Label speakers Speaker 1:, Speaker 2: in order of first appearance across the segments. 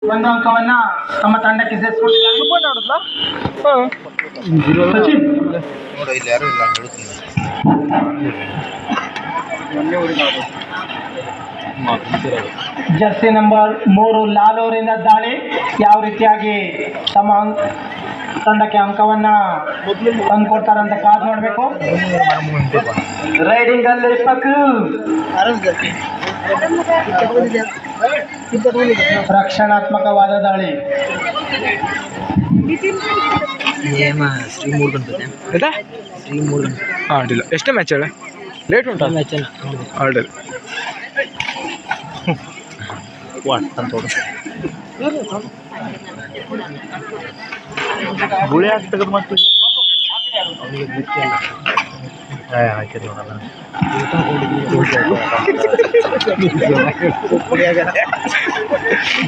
Speaker 1: ಒಂದು ಅಂಕವನ್ನ ತಮ್ಮ ತಂಡಕ್ಕೆ ಸೇರಿಸಿಕೊಂಡಿದ್ದಾರೆ. ಸಚಿನ್
Speaker 2: ನೋಡಿ ಇಲ್ಲಿ ಯಾರು ಇಲ್ಲ ಹೇಳ್ತೀನಿ.
Speaker 1: ಜರ್ಸಿ ನಂಬರ್ 3 ಲಾಲ್ ಅವರಿಂದ ದಾಳಿ. ಯಾವ ರೀತಿಯಾಗಿ ತಮ್ಮ ತಂಡಕ್ಕೆ ಅಂಕವನ್ನ ತಂದುಕೊಡ್ತಾರಂತ ಕಾದು ನೋಡಬೇಕು. ರೈಡಿಂಗ್ ಅಲ್ಲಿ ರಕ್ಷಣಾತ್ಮಕವಾದ ದಾಳಿ.
Speaker 3: ಅಡ್ಡಿಲ್ಲ. ಎಷ್ಟೇ ಮ್ಯಾಚ್ ಹೇಳ ಲೇಟ್ ಉಂಟಾ ಮ್ಯಾಚ್ ಅಡ್ಡಿಲ್ಲ.
Speaker 2: ಗುಳಿ ಆಗ್ತದೆ ಮತ್ತೆ ಹಾಕಿದ್ ನೋಡಲ್ಲ.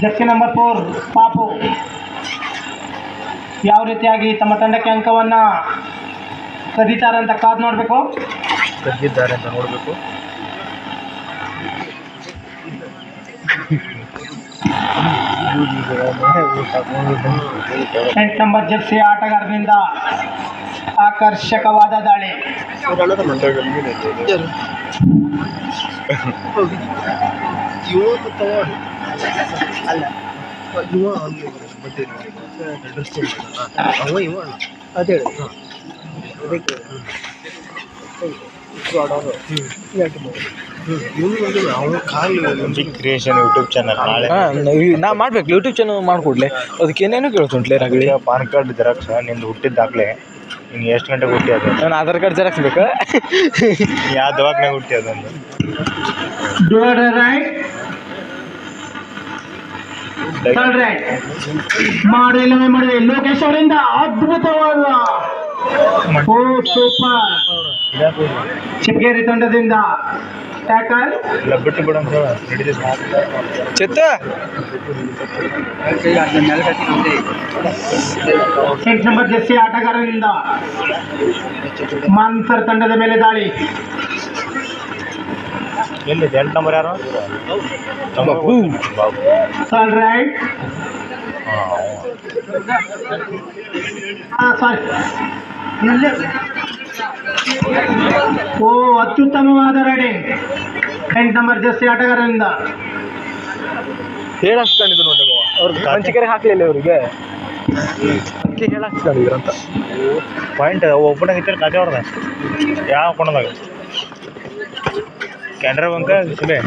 Speaker 1: ಜರ್ಸಿ ನಂಬರ್ 4 ಪಾಪು ಯಾವ ರೀತಿಯಾಗಿ ತಮ್ಮ ತಂಡಕ್ಕೆ ಅಂಕವನ್ನ ಕದೀತಾರಂತ ಕಾದು ನೋಡಬೇಕು.
Speaker 2: ಕದ್ದಿದ್ದಾರೆ ಅಂತ ನೋಡಬೇಕು.
Speaker 1: ನಂಬರ್ ಜರ್ಸಿ ಆಟಗಾರನಿಂದ ಆಕರ್ಷಕವಾದ ದಾಳಿ.
Speaker 2: ಕ್ರಿಯೇಷನ್ ಯೂಟ್ಯೂಬ್ ಚಾನಲ್ ನಾಳೆ
Speaker 3: ನಾ ಮಾಡ್ಬೇಕು. ಯೂಟ್ಯೂಬ್ ಚಾನಲ್ ಮಾಡ್ಕೊಡ್ಲೆ ಅದಕ್ಕೆ ಏನೇನು ಕೇಳ್ತುಂಟ್ಲೆ ರಗಳಿ.
Speaker 2: ಪಾನ್ ಕಾರ್ಡ್ ಜೆರಾಕ್ಸ್ ನಿಂದು ಹುಟ್ಟಿದ್ದಾಗಲೇ ನೀನು ಎಷ್ಟು ಗಂಟೆಗೆ ಹುಟ್ಟಿ ಅದು?
Speaker 3: ನಾನು ಆಧಾರ್ ಕಾರ್ಡ್ ಜೆರಾಕ್ಸ್ ಬೇಕಾ?
Speaker 2: ಯಾವ ದವಾಖಾನೆಗೆ ಹುಟ್ಟಿ ಅದೊಂದು
Speaker 1: ಮಾಡಿ ಲೋಕೇಶ್ ಅವರಿಂದ ಅದ್ಭುತವಾದ ಸೂಪರ್ ಚಿಪ್ಗೇರಿ ತಂಡದಿಂದ ಟ್ಯಾಕಲ್.
Speaker 2: ಬಿಟ್ಟು ಬಿಡ
Speaker 3: ಚಿತ್ತ
Speaker 1: 8 ನಂಬರ್ ಜರ್ಸಿ ಆಟಗಾರರಿಂದ ಮಾನ್ಸರ್ ತಂಡದ ಮೇಲೆ ದಾಳಿ.
Speaker 2: ಎಲ್ಲಿ 8 ನಂಬರ್ ಯಾರು?
Speaker 1: ರೈಟ್ ಅತ್ಯುತ್ತಮವಾದ ರೈಡಿಂಗ್ 8 ನಂಬರ್ ಜರ್ಸಿ ಆಟಗಾರರಿಂದ.
Speaker 3: ಹೇಳಾಕ್ಸ್ಕೊಂಡಿದ್ರು ನೋಡಿ ಅವ್ರಿಗೆ ಹಂಚಿಕೆರೆ ಹಾಕ್ಲಿಲ್ಲ ಇವರಿಗೆ ಅದಕ್ಕೆ ಹೇಳಾಕ್ಸ್ಕೊಂಡಿದ್ರು ಅಂತ
Speaker 2: ಪಾಯಿಂಟ್ ಒಬ್ಬನಾಗ ಇತ್ತು ಕಾಜೆ ಹೊಡೆದ ಯಾವ ಕೊಣದಾಗ ಕ್ಯಾನ್ರಾ ಬಂಕ ಸುಲೇ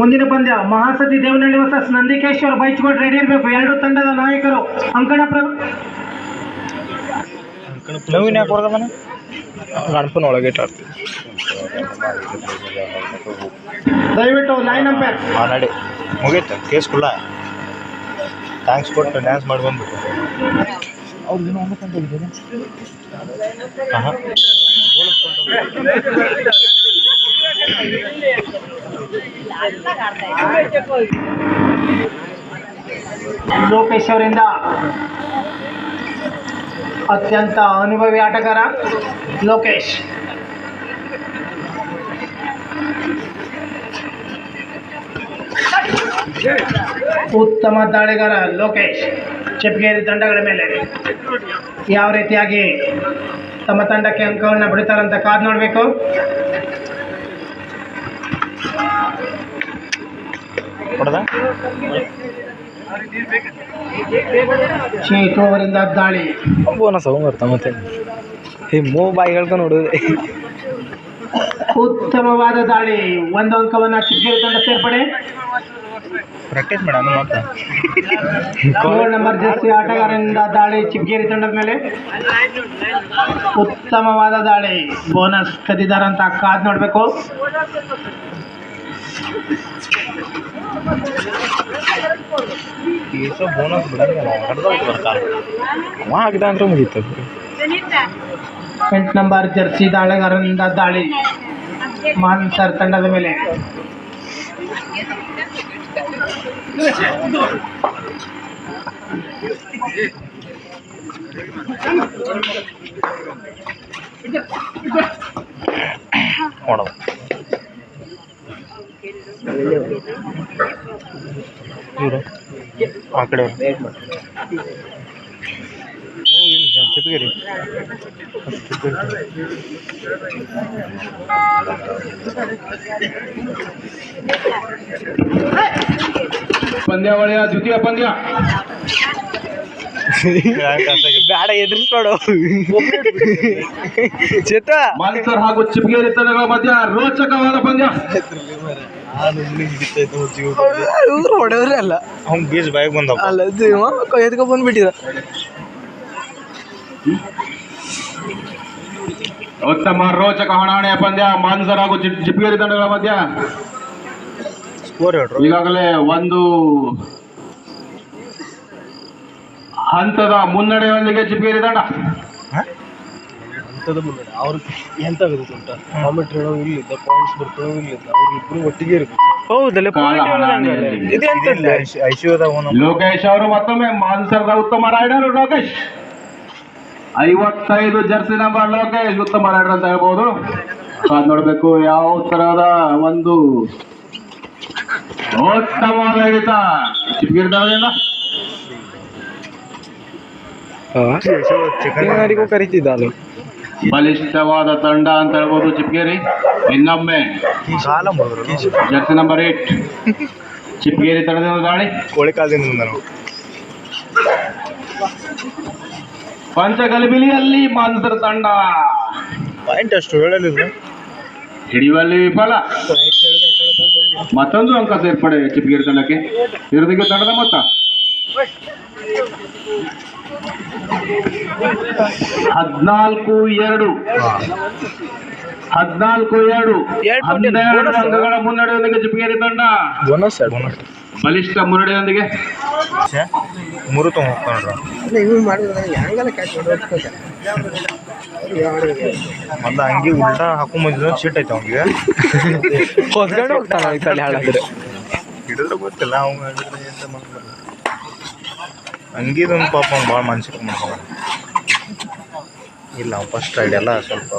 Speaker 1: ಮುಂದಿನ ಪಂದ್ಯ ಮಹಾಸತಿ ದೇವನಹಳ್ಳಿ ವರ್ಸಸ್ ನಂದಿಕೇಶ್ವರ್. ಬೈಚ್ಕೋಟ್ ರೆಡಿ ಇರಬೇಕು. ಎರಡು ತಂಡದ ನಾಯಕರು ಅಂಕಣ
Speaker 2: ನವೀನ್ ಯಾಕೆ ಹೊಡೆದ ಮನೆ
Speaker 3: ಗಣಪನ ಒಳಗೆ ಇಟ್ಟಾಡ್ತೀವಿ.
Speaker 1: ದಯವಿಟ್ಟು ಲೈನ್ ಅಂಪೈರ್
Speaker 2: ನಡಿ ಮುಗೀತು ಕೇಸ್ ಕುಲ್ಲ. ಥ್ಯಾಂಕ್ಸ್ ಕೊಟ್ಟು ಡ್ಯಾನ್ಸ್ ಮಾಡಿ ಬಂದ್ಬಿಟ್ಟು ಅವ್ರಿಗೇನು ಒಂದಕ್ಕಂತಿದ್ದೇನೆ.
Speaker 1: ಲೋಕೇಶ್ ಅವರಿಂದ ಅತ್ಯಂತ ಅನುಭವಿ ಆಟಗಾರ ಲೋಕೇಶ್. ಉತ್ತಮ ದಾಳಿಗಾರ ಲೋಕೇಶ್. ಚಿಪ್ಗೇರಿ ತಂಡಗಳ ಮೇಲೆ ಯಾವ ರೀತಿಯಾಗಿ ತಮ್ಮ ತಂಡಕ್ಕೆ ಅಂಕವನ್ನು ಬಿಡ್ತಾರಂತ ಕಾದು ನೋಡಬೇಕು. ಚೇತು ಅವರಿಂದ ದಾಳಿ.
Speaker 3: ಬೋನಸ್ ಬರ್ತಾ ಮತ್ತೆ ಬಾಯಿ ಹೇಳ್ಕೊಂಡು ನೋಡುದು.
Speaker 1: ಉತ್ತಮವಾದ ದಾಳಿ. 1 ಅಂಕವನ್ನ ಚಿಪ್ಗೇರಿ ತಂಡ ಸೇರ್ಪಡೆ.
Speaker 2: ಪ್ರಾಕ್ಟೀಸ್ ಮಾಡೋಣ ಮತ್ತೆ
Speaker 1: 7 ನಂಬರ್ ಜರ್ಸಿ ಆಟಗಾರರಿಂದ ದಾಳಿ ಚಿಪ್ಗೇರಿ ತಂಡದ ಮೇಲೆ. ಉತ್ತಮವಾದ ದಾಳಿ. ಬೋನಸ್ ಕದಿದಾರಂತ ಕಾದು ನೋಡಬೇಕು.
Speaker 2: ಬೋನಸ್ ಬಿಡಂಗಿಲ್ಲ
Speaker 3: ಹಾಕಿದ ಅಂದ್ರೆ ಮುಗೀತು.
Speaker 1: 8 ನಂಬರ್ ಜರ್ಸಿ ದಾಳಿಗಾರರಿಂದ ದಾಳಿ ಮಾನ್ಸರ್ ತಂಡದ ಮೇಲೆ.
Speaker 2: ನೋಡೋದು ಇವರು ಆ ಕಡೆ ಚಿಪ್ಪಗಿರಿ
Speaker 1: ಪಂದ್ಯಾವಳಿಯ ದ್ವಿತೀಯ ಪಂದ್ಯ
Speaker 3: ಬೇಡ ಎದುರಿಸ್ಬೇಡ ಚೇತ
Speaker 1: ಮಾನ್ಸರ್ ಹಾಗೂ ಚಿಪ್ಗೇರಿ ತಂಡಗಳ ಮಧ್ಯ ರೋಚಕವಾದ ಪಂದ್ಯ.
Speaker 3: ಇವ್ರು ಹೊಡೆಯವ್ರೆ ಅಲ್ಲ
Speaker 2: ಅವ್ನು ಬೀಜ ಬಾಯಿಗೆ ಬಂದವ
Speaker 3: ಅಲ್ಲ ಎದ್ಕೊ ಬಂದ್ಬಿಟ್ಟಿದ.
Speaker 1: ಉತ್ತಮ ರೋಚಕ ಹಣಾಹಣಿಯ ಪಂದ್ಯ ಮಾನ್ಸರ್ ಹಾಗೂ ಚಿಪ್ಗೇರಿ ತಂಡಗಳ ಮಧ್ಯ.
Speaker 2: ಸ್ಕೋರ್ ಹೇಳ್ರು.
Speaker 1: ಈಗಾಗಲೇ ಒಂದು ಹಂತದ ಮುನ್ನಡೆಯೊಂದಿಗೆ ಚಿಪ್ಗೇರಿ ತಂಡ.
Speaker 3: ಹಂತದ ಮುನ್ನಡೆ ಅವ್ರಿಗೆ ಎಂತ ಉಂಟ ಕಾಮೆಂಟ್ ಹೇಳೋ ಇಲ್ಲಿದ್ದ ಪಾಯಿಂಟ್ಸ್ ಬರ್ತೋ ಇಲ್ಲಿದ್ದ ಅವ್ರಿಬ್ರು ಒಟ್ಟಿಗೆ ಇರ್ಬೇಕು. ಹೌದಲ್ಲ
Speaker 1: ಲೋಕೇಶ್ ಅವರು ಮತ್ತೊಮ್ಮೆ ಮಾನ್ಸರ್ದ ಉತ್ತಮ raider Lokesh. 55 jersey number Lokesh ಉತ್ತಮ ರೈಡರ್ ಅಂತ ಹೇಳ್ಬೋದು. ಕಾದ್ ನೋಡ್ಬೇಕು ಯಾವ ತರಹದ ಒಂದು ಉತ್ತಮವಾದ ಹಿಡಿತ ಚಿಪ್ಗೇರಿ ತಂಡದಿಂದ.
Speaker 3: ಯಾರಿಗೂ ಕರಿತಿದ್ದ ಅದು
Speaker 1: ಬಲಿಷ್ಠವಾದ ತಂಡ ಅಂತ ಹೇಳ್ಬೋದು ಚಿಪ್ಗೇರಿ. ಇನ್ನೊಮ್ಮೆ ಜರ್ಸಿ ನಂಬರ್ 8 ಚಿಪ್ಗೇರಿ ತಂಡದಿಂದ ದಾಳಿ.
Speaker 2: ಕೋಳಿ ಕಾಲದಿಂದ ನಾವು
Speaker 1: ಪಂಚಗಲಿಬಿಲಿಯಲ್ಲಿ ಮಾನ್ಸರ್ ತಂಡ
Speaker 2: ಪಾಯಿಂಟ್ ಅಷ್ಟು ಹೇಳಲಿಲ್ಲ,
Speaker 1: ಹಿಡಿಯುವಲ್ಲಿ ವಿಫಲ. ಮತ್ತೊಂದು ಅಂಕ ಸೇರ್ಪಡೆ ಚಿಪ್ಗೇರಿ ತಂಡಕ್ಕೆ. ಇರುದಿಗೆ ತಂಡದ ಮೊತ್ತ 14-2 12 ಅಂಕಗಳ ಮುನ್ನಡೆಯೊಂದಿಗೆ ಚಿಪ್ಗೇರಿ ತಂಡ ಬಲಿಷ್ಠ ಮುನ್ನಡೆಯೊಂದಿಗೆ.
Speaker 2: ಮೂರು ಹೋಗ್ಕೊಂಡ್ರ ಮೊದ್ಲು ಹಂಗೆ ಉಲ್ಟಾ ಹಾಕೊಂಬಂದಿದ್ದು ಶೀಟ್ ಐತೆ ಅವ್ನಿಗೆ
Speaker 3: ಹೊಸ್ಕೊಂಡು ಹೋಗ್ತಾನ ಈ ಸಲ ಹಾಳಾದ್ರೆ
Speaker 2: ಹಿಡಿದ್ರೆ ಗೊತ್ತಿಲ್ಲ ಅವ್ನು ಎಂತ ಮಾಡ್ತಾರೆ. ಹಂಗಿದೊಂದು ಪಾಪ ಅವ್ನು ಭಾಳ ಮಾನಸಿಕ ಮಾಡ್ಕೊಂಡ. ಇಲ್ಲ ಅವ್ನು ಫಸ್ಟ್ ರೈಡ್ ಎಲ್ಲ ಸ್ವಲ್ಪ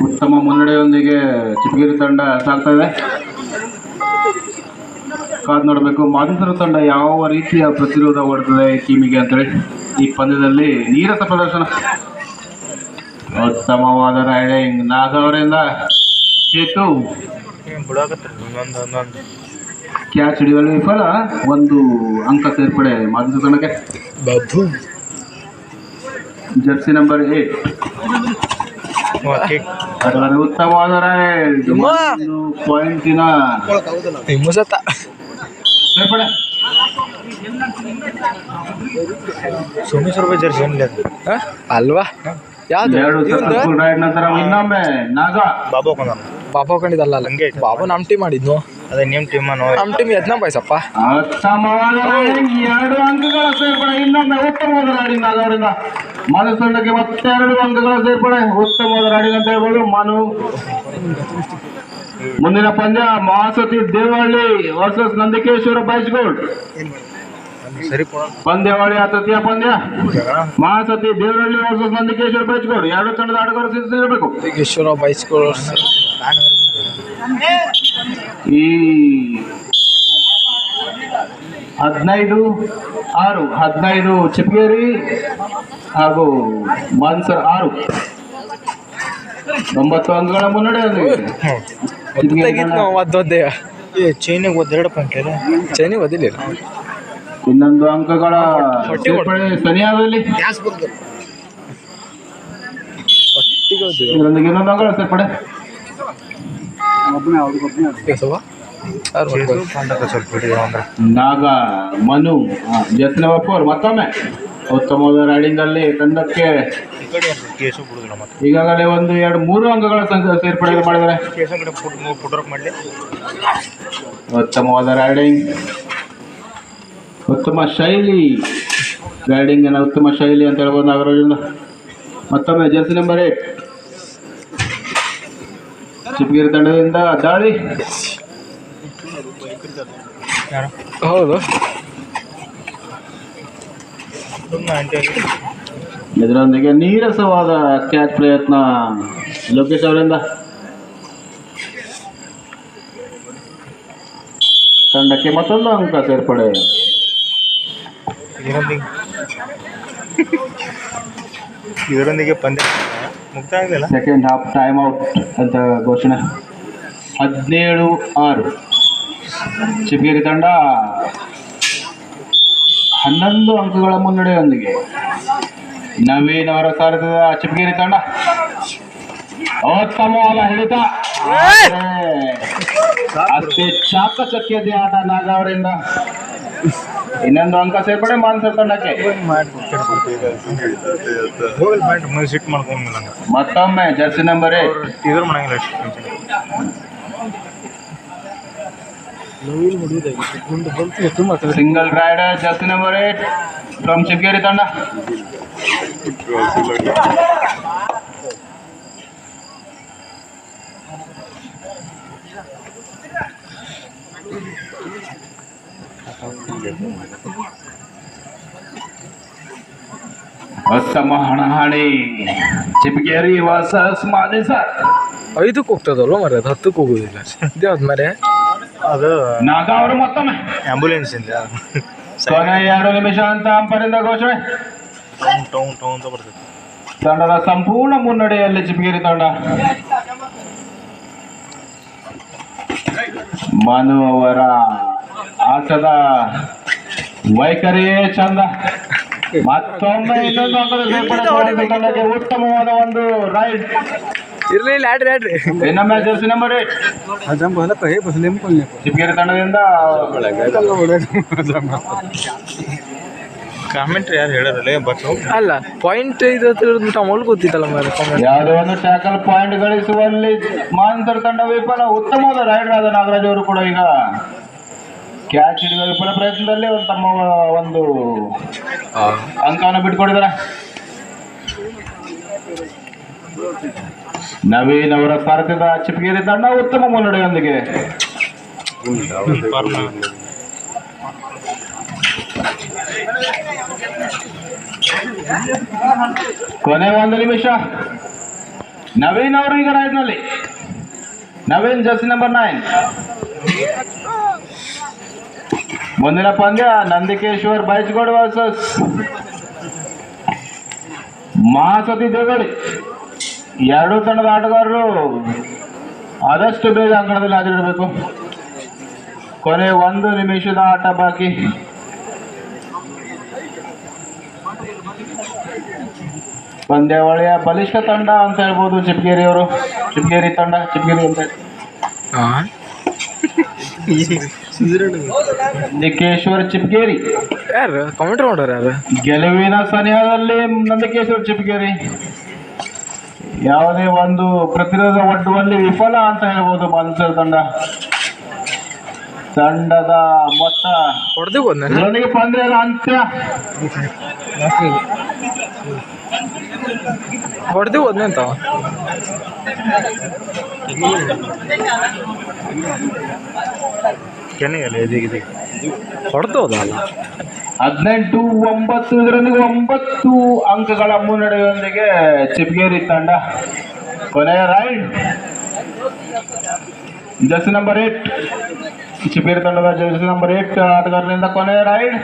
Speaker 1: ಉತ್ತಮ ಮುನ್ನಡೆಯೊಂದಿಗೆ ಚಿಪ್ಗೇರಿ ತಂಡ ಸಾಗ್ತಾ ಇದೆ. ಕಾದ್ ನೋಡಬೇಕು ಮಾನ್ಸರ್ ತಂಡ ಯಾವ ರೀತಿಯ ಪ್ರತಿರೋಧ ಹೊಡ್ತದೆ ಈ ಟೀಮಿಗೆ ಅಂತೇಳಿ. ಈ ಪಂದ್ಯದಲ್ಲಿ ನೀರಸ ಪ್ರದರ್ಶನ, ಉತ್ತಮವಾದ ರೈಡಿಂಗ್ ನಾಗ ಅವರಿಂದ. ಚೇತು
Speaker 2: ಬಿಡಾಕತ್ತಾರೆ ಒಂದೊಂದು
Speaker 1: ಕ್ಯಾಚ್ ಹಿಡಿಯುವಲ್ಲಿ ವಿಫಲ. ಒಂದು ಅಂಕ ಸೇರ್ಪಡೆ ಮಾನ್ಸರ್ ತಂಡಕ್ಕೆ. ಜರ್ಸಿ ನಂಬರ್ 8 ಅದರಲ್ಲಿ ಉತ್ತಮವಾದ ರೈಡ್, ಪಾಯಿಂಟಿನ ಸೇರ್ಪಡೆ.
Speaker 2: ಸೋಮೇಶ್ವರ ರೂಪಾಯಿ ಜರ್ಸಿ ಏನಿಲ್ಲ
Speaker 3: ಅಲ್ವಾ ಯಾವ್ದು
Speaker 1: 2 ಸಕ್ಸಸ್ಫುಲ್ ರೈಡ್ ನಂತರ ಇನ್ನೊಮ್ಮೆ ನಾಗ
Speaker 2: ಬಾಬಾ ಕೊಂದ
Speaker 3: ಬಾಬಾ ಕಂಡಿದ್ದಲ್ಲ
Speaker 2: ಹಂಗೆ
Speaker 3: ಬಾಬಾ ನಮ್ಮ ಟೀಮ್ ಮಾಡಿದ್ನು.
Speaker 2: ಅದೇ ನಿಮ್ಮ ಟೀಮ್
Speaker 3: ನಮ್ಮ ಟೀಮ್ ಯತ್ನ ಬಾಯ್ಸಪ್ಪ.
Speaker 1: ಉತ್ತಮವಾದ ರೈಡಿಂಗ್, 2 ಅಂಕಗಳ ಸೇರ್ಪಡೆ. ಇನ್ನೊಮ್ಮೆ ಉತ್ತಮವಾದ ರೈಡಿಂಗ್ ನಾಗ ಅವರಿಂದ. ಮನು ತಂಡಕ್ಕೆ ಮತ್ತೆ 2 ಅಂಕಗಳ ಸೇರ್ಪಡೆ. ಉತ್ತಮವಾದ ರೈಡಿಂಗ್ ಅಂತ ಹೇಳ್ಬೋದು ಮನು. ಮುಂದಿನ ಪಂದ್ಯ ಮಹಾಸತಿ ದೇವಹಳ್ಳಿ ವರ್ಸಸ್ ನಂದಿಕೇಶ್ವರ ಬೈಸ್ಗೋಲ್ಡ್.
Speaker 2: ಸರಿ
Speaker 1: ಪಂದ್ಯಾವಳಿಯ ತೃತೀಯ ಪಂದ್ಯ ಮಹಾಸತಿ ದೇವರಹಳ್ಳಿ ವರ್ಸಸ್ ನಂದಿಕೇಶ್ವರ ಬೈಸ್ಗೋಲ್ಡ್. 2 ತಂಡದ ಆಟಗಾರರು ಸಿದ್ಧರಿರಬೇಕು.
Speaker 3: ನಂದಿಕೇಶ್ವರ ಬೈಸ್ಗೋಲ್ಡ್
Speaker 1: ಈ 15-6 ಚಿಪ್ಗೇರಿ ಹಾಗೂ ಮಾನ್ಸರ್ 6 9 ಅಂಕಗಳ ಮುನ್ನಡೆಯೊಂದಿಗೆ
Speaker 3: ಒದ್ದೊದ್ದೆ
Speaker 2: ಚೈನಿಗೆ ಒಂದೆರಡು ಪಾಯಿಂಟ್ ಇದೆ.
Speaker 3: ಚೈನಿಗೆ ಒದಿಲಿಲ್ಲ.
Speaker 1: ಇನ್ನೊಂದು ಅಂಕಗಳ ಸೇರ್ಪಡೆ ಸನಿಯಾದಲ್ಲಿ. ಇದರೊಂದಿಗೆ ಇನ್ನೊಂದು ಅಂಕಗಳ ಸೇರ್ಪಡೆ. ನಾಗ ಮನು ಜರ್ಸಿ ನಂಬರ್ 4 ಮತ್ತೊಮ್ಮೆ ಉತ್ತಮವಾದ ರೈಡಿಂಗ್ ಅಲ್ಲಿ ತಂಡಕ್ಕೆ ಈಗಾಗಲೇ 1, 2, 3 ಅಂಕಗಳ ಸೇರ್ಪಡೆ ಮಾಡಿದ್ದಾರೆ. ಉತ್ತಮವಾದ ರೈಡಿಂಗ್, ಉತ್ತಮ ಶೈಲಿ, ರೈಡಿಂಗಿನ ಉತ್ತಮ ಶೈಲಿ ಅಂತ ಹೇಳ್ಬೋದು ನಾಗರಾಜರಿಂದ. ಮತ್ತೊಮ್ಮೆ ಜರ್ಸಿ ನಂಬರ್ 8 ಚಿಪ್ಗೇರಿ ತಂಡದಿಂದ ದಾಳಿ.
Speaker 3: ಹೌದು
Speaker 1: ಇದರೊಂದಿಗೆ ನೀರಸವಾದ ಕ್ಯಾಚ್ ಪ್ರಯತ್ನ ಲೋಕೇಶ್ ಅವರಿಂದ. ತಂಡಕ್ಕೆ ಮತ್ತೊಂದು ಅಂಕ ಸೇರ್ಪಡೆ.
Speaker 2: ಇದರೊಂದಿಗೆ ಪಂದ್ಯ ಮುಕ್ತಾಯ ಆಗಲಿಲ್ಲ.
Speaker 1: ಸೆಕೆಂಡ್ ಹಾಫ್ ಟೈಮ್ ಔಟ್ ಅಂತ ಘೋಷಣೆ. 17-6 ಚಿಪ್ಗೇರಿ ತಂಡ 11 ಅಂಕಗಳ ಮುನ್ನಡೆಯೊಂದಿಗೆ. ನವೀನ್ ಅವರ ಸಾರಥ್ಯದ ಚಿಪ್ಗೇರಿ ತಂಡ ಉತ್ತಮವಾದ ಹಿಡಿತ, ಅಷ್ಟೇ ಚಾಕಚಕ್ಯತೆ ಆಟ ನಾಗ ಅವರಿಂದ. ಇನ್ನೊಂದು ಅಂಕ ಸೇರ್ಪಡೆ ಮಾನ್ಸರ್ ತಂಡಕ್ಕೆ.
Speaker 2: ಸಿಟ್ ಮಾಡ್ಕೊಂಡು
Speaker 1: ಮತ್ತೊಮ್ಮೆ ಜರ್ಸಿ ನಂಬರ್
Speaker 2: ಇದ್ರ ಮಾಡಂಗಿಲ್ಲ ಅಷ್ಟು
Speaker 3: ನವೀನ್ ಹೊಡೆಯೋದಾಗಿತ್ತು, ಮುಂದೆ ಬಂತು ಎತ್ತು ಮಾತಾಡ.
Speaker 1: Single rider jersey number 8 from Chipgeri ತಂಡ. ಉತ್ತಮ ಹಣಾಹಣಿ ಚಿಪ್ಗೇರಿ ವರ್ಸಸ್ ಮಾದೇಸರ್.
Speaker 3: 5ಕ್ಕೆ ಹೋಗ್ತದಲ್ವ ಮರ, ಅದು 10ಕ್ಕೆ ಹೋಗೋದಿಲ್ಲ. ಇದ್ಯಾವ್ದು ಮರೆ?
Speaker 2: ಅದು
Speaker 1: ನಾಗ ಅವರು ಮತ್ತೊಮ್ಮೆ
Speaker 2: ಆಂಬುಲೆನ್ಸ್ ಇಂದ
Speaker 1: ಕೊನೆ 2 ನಿಮಿಷ ಅಂತ ಅಂಪರಿಂದ ಘೋಷಣೆ.
Speaker 2: ಟೌನ್ ಟೌನ್ ಅಂತ ಬರ್ತದೆ.
Speaker 1: ತಂಡದ ಸಂಪೂರ್ಣ ಮುನ್ನಡೆಯಲ್ಲಿ ಚಿಪ್ಗೇರಿ ತಂಡ. ಮನು ಅವರ ಆಟದ ವೈಖರಿಯೇ ಚಂದ. ಮತ್ತೊಮ್ಮೆ ಇನ್ನೊಂದು ಅಂಕದ ಸೇರ್ಪಡೆ ತಂಡಕ್ಕೆ ಉತ್ತಮವಾದ ಒಂದು ರೈಡ್.
Speaker 3: ಇರ್ಲಿಲ್ಲ, ಆಡ್ರಿ
Speaker 1: ಇನ್ನೊಮ್ಮೆ ಜರ್ಸಿ ನಂಬರ್ 8 ಚಿಪ್ಗೇರಿ ತಂಡದಿಂದ.
Speaker 2: ಕಾಮೆಂಟ್ರಿ ಯಾರು ಹೇಳೋರಲ್ಲ ಬಸ್
Speaker 3: ಅಲ್ಲ, ಪಾಯಿಂಟ್ ಇದು ಮೊಲ್ ಗೊತ್ತಿತ್ತಲ್ಲ ಮರ.
Speaker 1: ಯಾವುದೇ ಒಂದು ಟ್ಯಾಕಲ್ ಪಾಯಿಂಟ್ ಗಳಿಸುವಲ್ಲಿ ಮಾನ್ಸರ್ ತಂಡ ವಿಫಲ. ಉತ್ತಮವಾದ ರೈಡರ್ ಆದ ನಾಗರಾಜ್ ಅವರು ಕೂಡ ಈಗ ಕ್ಯಾಚ್ ಹಿಡಿಯುವ ವಿಫಲ ಪ್ರಯತ್ನದಲ್ಲಿ ತಮ್ಮ ಒಂದು ಅಂಕವನ್ನು ಬಿಟ್ಕೊಡಿದ್ದಾರೆ. ನವೀನ್ ಅವರ ಸಾರಥ್ಯದ ಚಿಪ್ಗೇರಿ ತಂಡ ಉತ್ತಮ ಮುನ್ನಡೆಯೊಂದಿಗೆ. ಕೊನೆ 1 ನಿಮಿಷ. ನವೀನ್ ಅವರು ಈಗ ರೈಡ್ನಲ್ಲಿ. Naveen Jersey number 9. ಮುಂದಿನ ಪಂದ್ಯ ನಂದಿಕೇಶ್ವರ್ ಬೈಚ್ಗೋಡ್ ವರ್ಸಸ್ ಮಹಾಸತಿ ದೇವಳಿ. ಎರಡೂ ತಂಡದ ಆಟಗಾರರು ಆದಷ್ಟು ಬೇಗ ಅಂಕಣದಲ್ಲಿ ಹಾಜರಿರಬೇಕು. ಕೊನೆ 1 ನಿಮಿಷದ ಆಟ ಬಾಕಿ. ಪಂದ್ಯಾವಳಿಯ ಬಲಿಷ್ಠ ತಂಡ ಅಂತ ಹೇಳ್ಬೋದು ಚಿಪ್ಗೇರಿ ಅವರು. ಚಿಪ್ಗೇರಿ ತಂಡ, ಚಿಪ್ಗೇರಿ ಅಂತ ನಂದಿಕೇಶ್ವರ್ ಚಿಪ್ಗೇರಿ.
Speaker 3: ಯಾರು ಕಮೆಂಟ್ರಿ ಮಾಡೋರು ಯಾರು?
Speaker 1: ಗೆಲುವಿನ ಸನಿಹದಲ್ಲಿ ನಂದಿಕೇಶ್ವರ್ ಚಿಪ್ಗೇರಿ. ಯಾವುದೇ ಒಂದು ಪ್ರತಿರೋಧ ಒಡ್ಡುವಲ್ಲಿ ವಿಫಲ ಅಂತ ಹೇಳ್ಬೋದು ಮಾನ್ಸರ್ ತಂಡ. ತಂಡದ ಮೊತ್ತ ಇದರೊಂದಿಗೆ ಪಂದ್ಯದ ಅಂತ್ಯ.
Speaker 3: ಹೊಡೆದು ಹೋದ್ನೆ ಅಂತ ಹೊಡೆದು ಹೋದಲ್ಲ.
Speaker 1: 18-9 ಇದರೊಂದಿಗೆ 9 ಅಂಕಗಳ ಮುನ್ನಡೆಯೊಂದಿಗೆ ಚಿಪ್ಗೇರಿ ತಂಡ. ಕೊನೆಯ ರೈಡ್ ಜರ್ಸಿ ನಂಬರ್ 8 ಚಿಪ್ಗೇರಿ ತಂಡದ ಜರ್ಸಿ ನಂಬರ್ 8 ಆಟಗಾರರಿಂದ ಕೊನೆಯ ರೈಡ್.